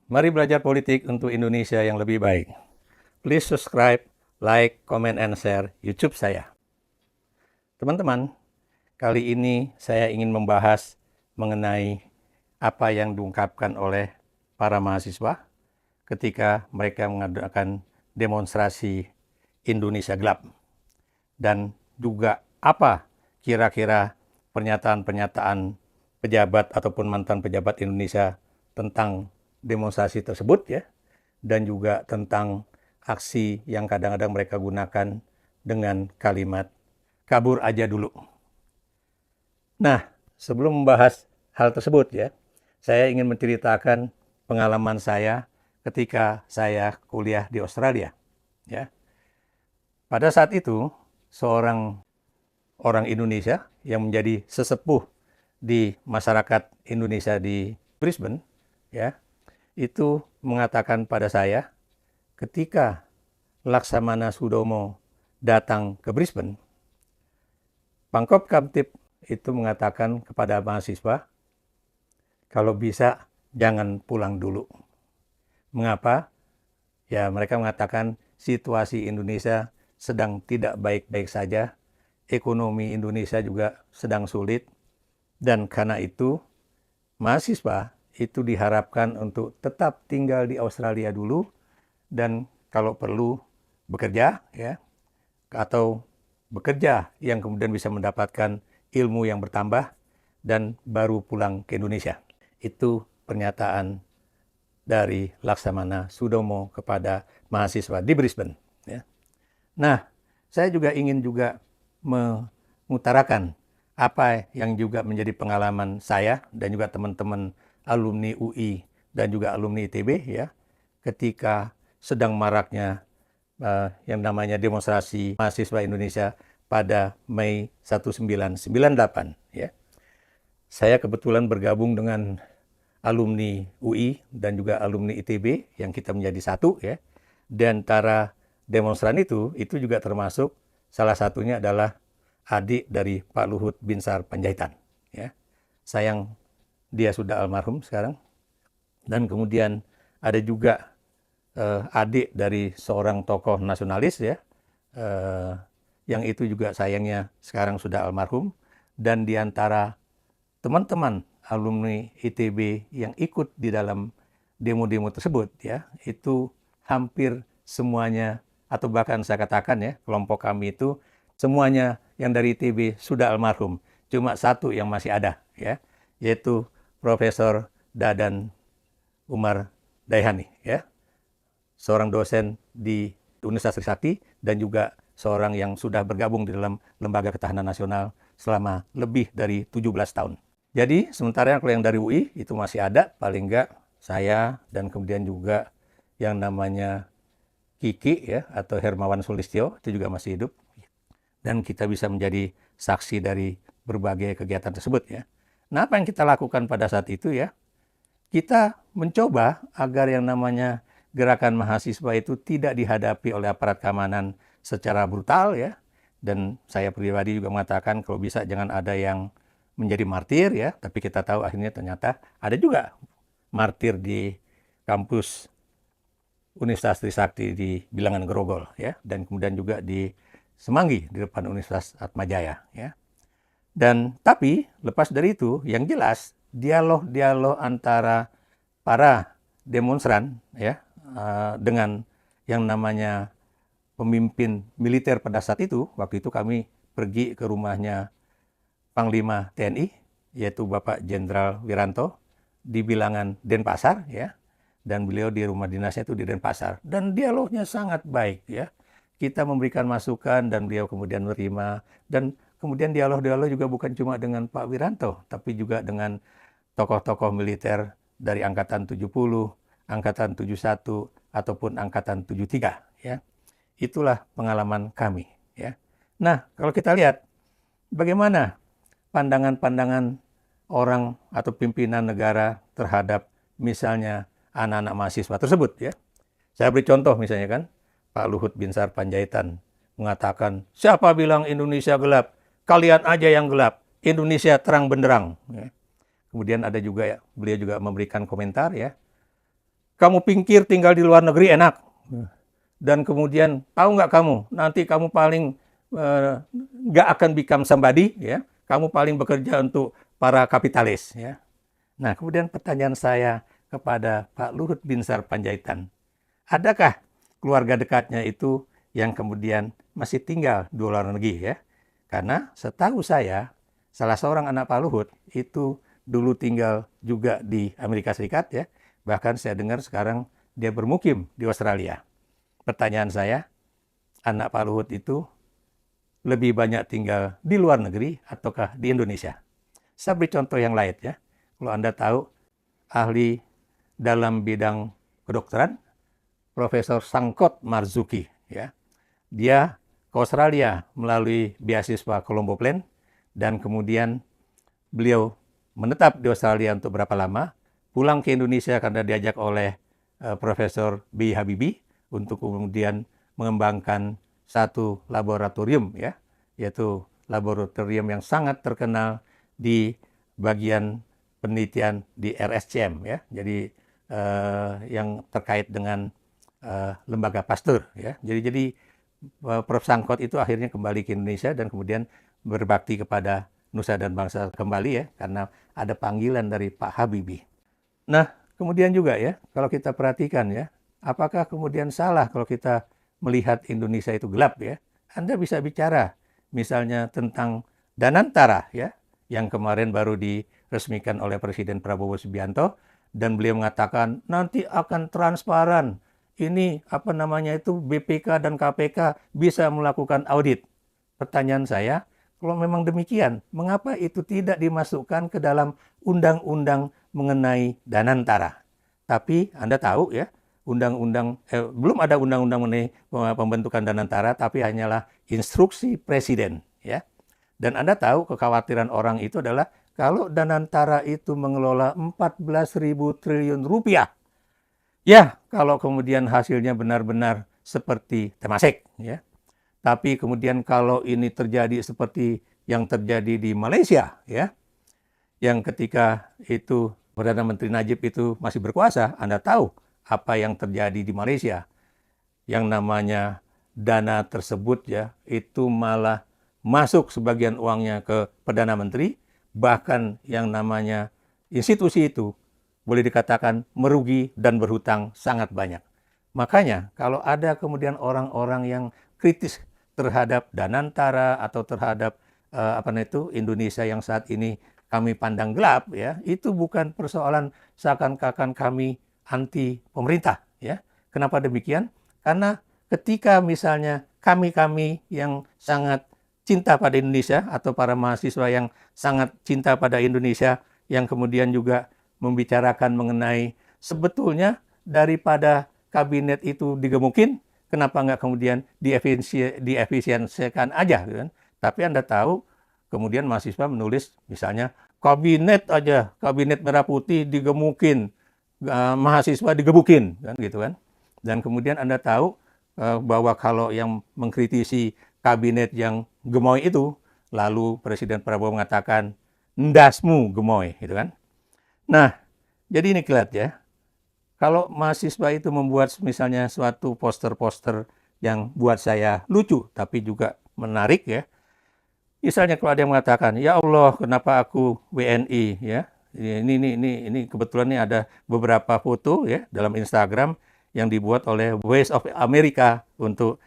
Mari belajar politik untuk Indonesia yang lebih baik. Please subscribe, like, comment, and share YouTube saya. Teman-teman, kali ini saya ingin membahas mengenai apa yang diungkapkan oleh para mahasiswa ketika mereka mengadakan demonstrasi Indonesia Gelap. Dan juga apa kira-kira pernyataan-pernyataan pejabat ataupun mantan pejabat Indonesia tentang demonstrasi tersebut ya, dan juga tentang aksi yang kadang-kadang mereka gunakan dengan kalimat kabur aja dulu. Nah, sebelum membahas hal tersut ya, saya ingin menceritakan pengalaman saya ketika saya kuliah di Australia ya. Pada saat itu, seorang orang Indonesia yang menjadi sesepuh di masyarakat Indonesia di Brisbane ya, itu mengatakan pada saya ketika Laksamana Sudomo datang ke Brisbane, Pangkop Kamtib itu mengatakan kepada mahasiswa, kalau bisa jangan pulang dulu. Mengapa? Ya, mereka mengatakan situasi Indonesia sedang tidak baik-baik saja, ekonomi Indonesia juga sedang sulit, dan karena itu mahasiswa itu diharapkan untuk tetap tinggal di Australia dulu, dan kalau perlu bekerja ya, atau bekerja yang kemudian bisa mendapatkan ilmu yang bertambah dan baru pulang ke Indonesia. Itu pernyataan dari Laksamana Sudomo kepada mahasiswa di Brisbane ya. Nah, saya juga ingin mengutarakan apa yang juga menjadi pengalaman saya dan juga teman-teman alumni UI dan juga alumni ITB ya, ketika sedang maraknya yang namanya demonstrasi mahasiswa Indonesia pada Mei 1998 ya. Saya kebetulan bergabung dengan alumni UI dan juga alumni ITB yang kita menjadi satu ya. Di antara demonstran itu juga termasuk salah satunya adalah adik dari Pak Luhut Binsar Panjaitan ya. Sayang dia sudah almarhum sekarang. Dan kemudian ada juga adik dari seorang tokoh nasionalis ya, yang itu juga sayangnya sekarang sudah almarhum. Dan di antara teman-teman alumni ITB yang ikut di dalam demo-demo tersebut ya, itu hampir semuanya, atau bahkan saya katakan ya, kelompok kami itu semuanya yang dari ITB sudah almarhum. Cuma satu yang masih ada ya, yaitu Profesor Dadan Umar Daihani ya, seorang dosen di Universitas Trisakti dan juga seorang yang sudah bergabung di dalam Lembaga Ketahanan Nasional selama lebih dari 17 tahun. Jadi sementara kalau yang dari UI itu masih ada, paling enggak saya dan kemudian juga yang namanya Kiki ya, atau Hermawan Sulistyo itu juga masih hidup. Dan kita bisa menjadi saksi dari berbagai kegiatan tersebut ya. Nah, apa yang kita lakukan pada saat itu ya? Kita mencoba agar yang namanya gerakan mahasiswa itu tidak dihadapi oleh aparat keamanan secara brutal ya. Dan saya pribadi juga mengatakan kalau bisa jangan ada yang menjadi martir ya, tapi kita tahu akhirnya ternyata ada juga martir di kampus Universitas Trisakti di Bilangan Grogol ya, dan kemudian juga di Semanggi di depan Universitas Atmajaya ya. Dan tapi lepas dari itu yang jelas dialog-dialog antara para demonstran ya dengan yang namanya pemimpin militer pada saat itu, waktu itu kami pergi ke rumahnya Panglima TNI, yaitu Bapak Jenderal Wiranto di Bilangan Denpasar ya, dan beliau di rumah dinasnya itu di Denpasar, dan dialognya sangat baik ya. Kita memberikan masukan dan beliau kemudian menerima, dan kemudian dialog-dialog juga bukan cuma dengan Pak Wiranto, tapi juga dengan tokoh-tokoh militer dari Angkatan 70, Angkatan 71, ataupun Angkatan 73 ya. Itulah pengalaman kami ya. Nah, kalau kita lihat bagaimana pandangan-pandangan orang atau pimpinan negara terhadap misalnya anak-anak mahasiswa tersebut ya. Saya beri contoh misalnya kan, Pak Luhut Binsar Panjaitan mengatakan, siapa bilang Indonesia gelap? Kalian aja yang gelap. Indonesia terang benderang. Ya. Kemudian ada juga ya, beliau juga memberikan komentar ya. kamu pikir tinggal di luar negeri enak. Dan kemudian tahu nggak kamu, nanti kamu paling nggak akan become somebody, ya. Kamu paling bekerja untuk para kapitalis, ya. Nah, kemudian pertanyaan saya kepada Pak Luhut Binsar Panjaitan, adakah keluarga dekatnya itu yang kemudian masih tinggal di luar negeri, ya? Karena setahu saya, salah seorang anak Pak Luhut itu dulu tinggal juga di Amerika Serikat, ya. Bahkan saya dengar sekarang dia bermukim di Australia. Pertanyaan saya, anak Pak Luhut itu lebih banyak tinggal di luar negeri ataukah di Indonesia? Saya beri contoh yang lain, ya. Kalau Anda tahu, ahli dalam bidang kedokteran, Profesor Sangkot Marzuki, ya. Dia ke Australia melalui beasiswa Colombo Plan, dan kemudian beliau menetap di Australia untuk berapa lama, pulang ke Indonesia karena diajak oleh Profesor B. Habibie untuk kemudian mengembangkan satu laboratorium, ya, yaitu laboratorium yang sangat terkenal di bagian penelitian di RSCM, ya. Jadi yang terkait dengan lembaga Pasteur, ya. Jadi Prof. Sangkot itu akhirnya kembali ke Indonesia dan kemudian berbakti kepada nusa dan bangsa kembali, ya, karena ada panggilan dari Pak Habibie. Nah, kemudian juga, ya, kalau kita perhatikan, ya, apakah kemudian salah kalau kita melihat Indonesia itu gelap, ya? Anda bisa bicara misalnya tentang Danantara, ya, yang kemarin baru diresmikan oleh Presiden Prabowo Subianto, dan beliau mengatakan nanti akan transparan. Ini BPK dan KPK bisa melakukan audit. Pertanyaan saya, kalau memang demikian, mengapa itu tidak dimasukkan ke dalam undang-undang mengenai Danantara? Tapi Anda tahu, ya, belum ada undang-undang mengenai pembentukan Danantara, tapi hanyalah instruksi presiden, ya. Dan Anda tahu kekhawatiran orang itu adalah kalau Danantara itu mengelola 14.000 triliun rupiah, ya, kalau kemudian hasilnya benar-benar seperti Temasek, ya. Tapi kemudian kalau ini terjadi seperti yang terjadi di Malaysia, ya, yang ketika itu Perdana Menteri Najib itu masih berkuasa, Anda tahu apa yang terjadi di Malaysia. Yang namanya dana tersebut, ya, itu malah masuk sebagian uangnya ke Perdana Menteri, bahkan yang namanya institusi itu boleh dikatakan merugi dan berhutang sangat banyak. Makanya kalau ada kemudian orang-orang yang kritis terhadap Danantara atau terhadap Indonesia yang saat ini kami pandang gelap, ya, itu bukan persoalan seakan-akan kami anti pemerintah, ya. Kenapa demikian? Karena ketika misalnya kami yang sangat cinta pada Indonesia atau para mahasiswa yang sangat cinta pada Indonesia yang kemudian juga membicarakan mengenai sebetulnya daripada kabinet itu digemukin, kenapa nggak kemudian diefisiensikan aja, gitu kan? Tapi Anda tahu, kemudian mahasiswa menulis misalnya, kabinet merah putih digemukin, mahasiswa digebukin, kan, gitu kan? Dan kemudian Anda tahu bahwa kalau yang mengkritisi kabinet yang gemoy itu, lalu Presiden Prabowo mengatakan, ndasmu gemoy, gitu kan? Nah, jadi ini kelihatan, ya. Kalau mahasiswa itu membuat misalnya suatu poster-poster yang buat saya lucu, tapi juga menarik, ya. Misalnya kalau ada yang mengatakan, ya Allah, kenapa aku WNI, ya. Ini kebetulan ini ada beberapa foto, ya, dalam Instagram yang dibuat oleh Voice of America untuk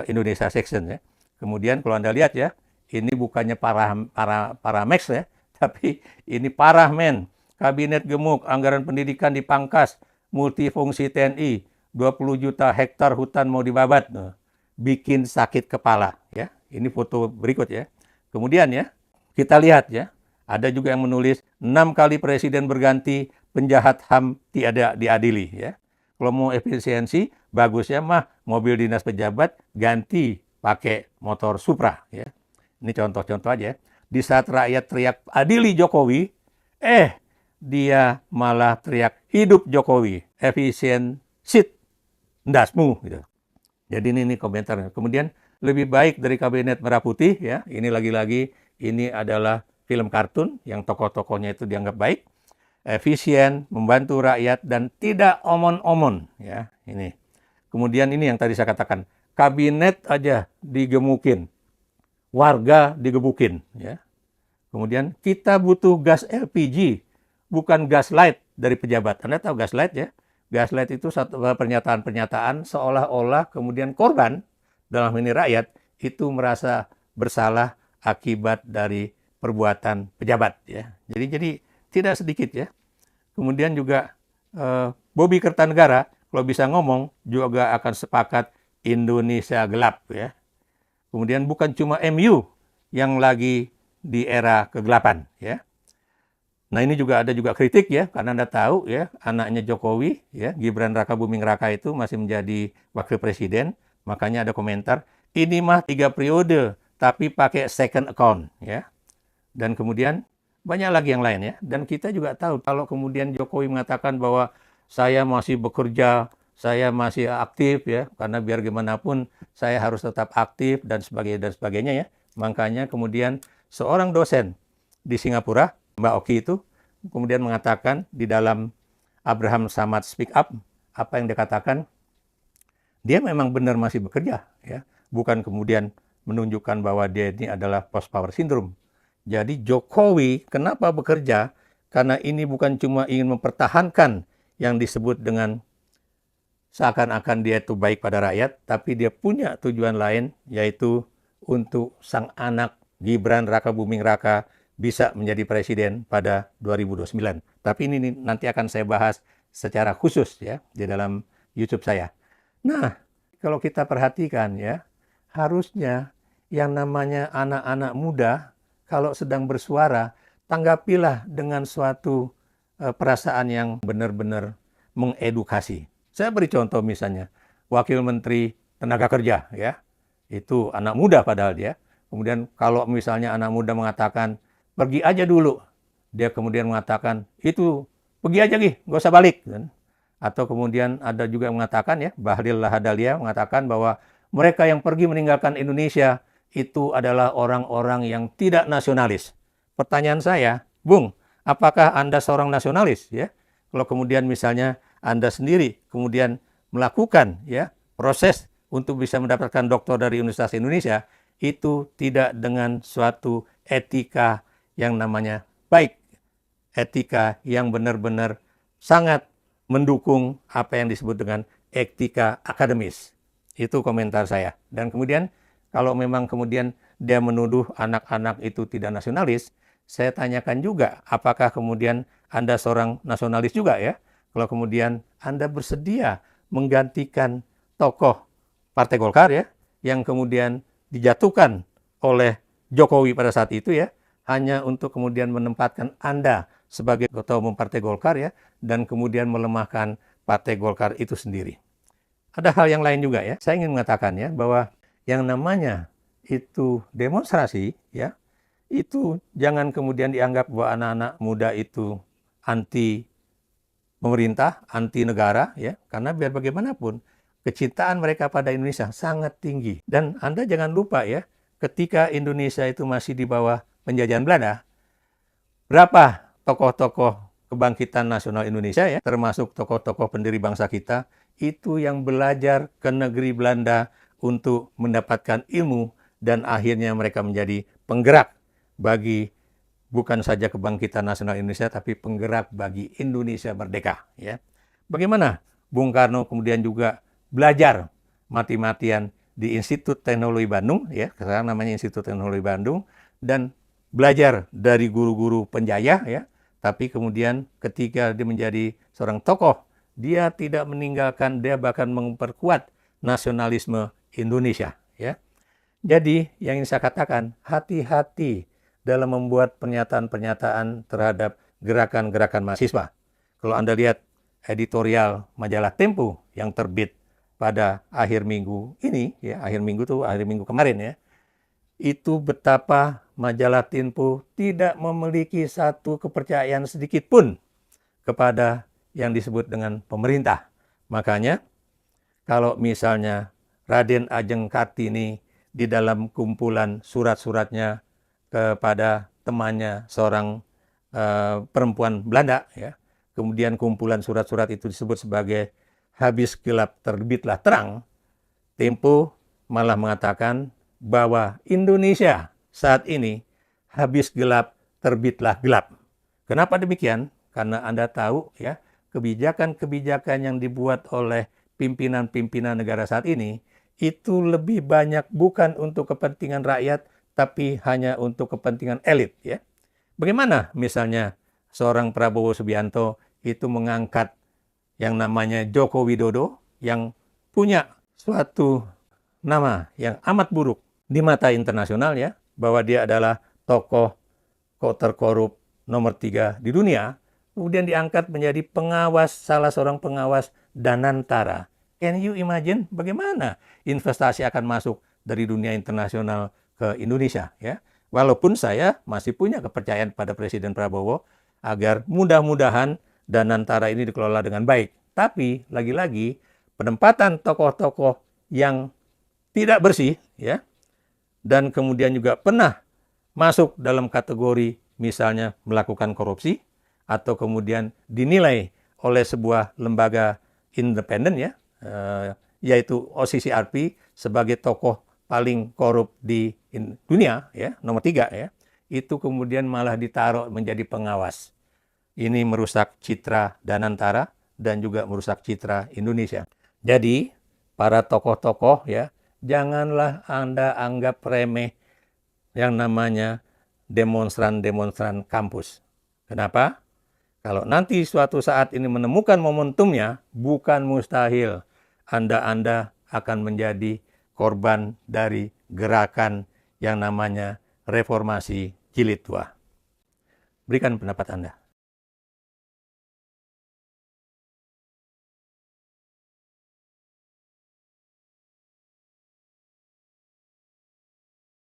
Indonesia Section, ya. Kemudian kalau Anda lihat, ya, ini bukannya para Max, ya, tapi ini parah, men. Kabinet gemuk, anggaran pendidikan dipangkas, multifungsi TNI, 20 juta hektar hutan mau dibabat. Bikin sakit kepala, ya. Ini foto berikut, ya. Kemudian, ya, kita lihat, ya, ada juga yang menulis 6 kali presiden berganti, penjahat HAM tiada diadili, ya. Kalau mau efisiensi, bagusnya mah mobil dinas pejabat ganti pakai motor Supra, ya. Ini contoh-contoh aja. Di saat rakyat teriak adili Jokowi, dia malah teriak hidup Jokowi, efisien sit ndasmu, gitu. Jadi ini komentarnya. Kemudian lebih baik dari kabinet merah putih, ya. Ini lagi-lagi ini adalah film kartun yang tokoh-tokohnya itu dianggap baik. efisien, membantu rakyat, dan tidak omon-omon. Ya, ini. Kemudian ini yang tadi saya katakan, kabinet aja digemukin, warga digebukin. Ya. Kemudian kita butuh gas LPG, bukan gas light dari pejabat. Anda tahu gas light ya? Gas light itu satu pernyataan-pernyataan seolah-olah kemudian korban, dalam ini rakyat, itu merasa bersalah akibat dari perbuatan pejabat. Ya. Jadi tidak sedikit ya. Kemudian juga Bobby Kertanegara kalau bisa ngomong juga akan sepakat Indonesia gelap ya. Kemudian bukan cuma MU yang lagi di era kegelapan ya. Nah ini juga ada juga kritik ya, karena Anda tahu ya anaknya Jokowi ya Gibran Rakabuming Raka itu masih menjadi wakil presiden, makanya ada komentar ini mah 3 periode tapi pakai second account ya. Dan kemudian banyak lagi yang lain ya. Dan kita juga tahu kalau kemudian Jokowi mengatakan bahwa saya masih bekerja, saya masih aktif ya, karena biar gimana pun saya harus tetap aktif dan sebagainya ya. Makanya kemudian seorang dosen di Singapura, Mbak Oki itu, kemudian mengatakan di dalam Abraham Samad Speak Up, apa yang dia katakan, dia memang benar masih bekerja ya, bukan kemudian menunjukkan bahwa dia ini adalah post power syndrome. Jadi Jokowi kenapa bekerja? Karena ini bukan cuma ingin mempertahankan yang disebut dengan seakan-akan dia itu baik pada rakyat, tapi dia punya tujuan lain, yaitu untuk sang anak Gibran Rakabuming Raka bisa menjadi presiden pada 2029. Tapi ini nanti akan saya bahas secara khusus ya di dalam YouTube saya. Nah, kalau kita perhatikan ya, harusnya yang namanya anak-anak muda kalau sedang bersuara, tanggapilah dengan suatu perasaan yang benar-benar mengedukasi. Saya beri contoh misalnya, Wakil Menteri Tenaga Kerja, ya, itu anak muda padahal dia. Kemudian kalau misalnya anak muda mengatakan, pergi aja dulu. Dia kemudian mengatakan, itu pergi aja Gi, nggak usah balik. Atau kemudian ada juga yang mengatakan, ya, Bahlil Lahadalia mengatakan bahwa mereka yang pergi meninggalkan Indonesia, itu adalah orang-orang yang tidak nasionalis. Pertanyaan saya, Bung, apakah Anda seorang nasionalis? Ya, kalau kemudian misalnya Anda sendiri kemudian melakukan ya proses untuk bisa mendapatkan doktor dari Universitas Indonesia, itu tidak dengan suatu etika yang namanya baik, etika yang benar-benar sangat mendukung apa yang disebut dengan etika akademis. Itu komentar saya. Dan kemudian kalau memang kemudian dia menuduh anak-anak itu tidak nasionalis, saya tanyakan juga, apakah kemudian Anda seorang nasionalis juga ya? Kalau kemudian Anda bersedia menggantikan tokoh Partai Golkar ya, yang kemudian dijatuhkan oleh Jokowi pada saat itu ya, hanya untuk kemudian menempatkan Anda sebagai ketua umum Partai Golkar ya, dan kemudian melemahkan Partai Golkar itu sendiri. Ada hal yang lain juga ya, saya ingin mengatakan ya, bahwa yang namanya itu demonstrasi ya, itu jangan kemudian dianggap bahwa anak-anak muda itu anti pemerintah, anti negara ya, karena biar bagaimanapun kecintaan mereka pada Indonesia sangat tinggi. Dan Anda jangan lupa ya, ketika Indonesia itu masih di bawah penjajahan Belanda, berapa tokoh-tokoh kebangkitan nasional Indonesia ya, termasuk tokoh-tokoh pendiri bangsa kita, itu yang belajar ke negeri Belanda untuk mendapatkan ilmu dan akhirnya mereka menjadi penggerak bagi bukan saja kebangkitan nasional Indonesia tapi penggerak bagi Indonesia merdeka ya. Bagaimana Bung Karno kemudian juga belajar mati-matian di Institut Teknologi Bandung ya, sekarang namanya Institut Teknologi Bandung, dan belajar dari guru-guru penjajah ya, tapi kemudian ketika dia menjadi seorang tokoh, dia tidak meninggalkan, dia bahkan memperkuat nasionalisme Indonesia ya. Jadi yang ingin saya katakan, hati-hati dalam membuat pernyataan-pernyataan terhadap gerakan-gerakan mahasiswa. Kalau Anda lihat editorial majalah Tempo yang terbit pada akhir minggu ini ya, akhir minggu kemarin ya, itu betapa majalah Tempo tidak memiliki satu kepercayaan sedikit pun kepada yang disebut dengan pemerintah. Makanya kalau misalnya Raden Ajeng Kartini di dalam kumpulan surat-suratnya kepada temannya seorang perempuan Belanda, ya. Kemudian kumpulan surat-surat itu disebut sebagai habis gelap terbitlah terang. Tempo malah mengatakan bahwa Indonesia saat ini habis gelap terbitlah gelap. Kenapa demikian? Karena Anda tahu ya, kebijakan-kebijakan yang dibuat oleh pimpinan-pimpinan negara saat ini itu lebih banyak bukan untuk kepentingan rakyat, tapi hanya untuk kepentingan elit, ya. Bagaimana misalnya seorang Prabowo Subianto itu mengangkat yang namanya Joko Widodo yang punya suatu nama yang amat buruk di mata internasional, ya, bahwa dia adalah tokoh terkorup nomor 3 di dunia, kemudian diangkat menjadi pengawas, salah seorang pengawas Danantara. Can you imagine bagaimana investasi akan masuk dari dunia internasional ke Indonesia, ya? Walaupun saya masih punya kepercayaan pada Presiden Prabowo agar mudah-mudahan Danantara ini dikelola dengan baik. Tapi lagi-lagi penempatan tokoh-tokoh yang tidak bersih, ya, dan kemudian juga pernah masuk dalam kategori misalnya melakukan korupsi atau kemudian dinilai oleh sebuah lembaga independen, ya, yaitu OCCRP sebagai tokoh paling korup di dunia, ya, nomor 3, ya, itu kemudian malah ditaruh menjadi pengawas. Ini merusak citra Danantara dan juga merusak citra Indonesia. Jadi para tokoh-tokoh, ya, janganlah Anda anggap remeh yang namanya demonstran-demonstran kampus. Kenapa? Kalau nanti suatu saat ini menemukan momentumnya, bukan mustahil Anda akan menjadi korban dari gerakan yang namanya reformasi jilid 2. Berikan pendapat Anda.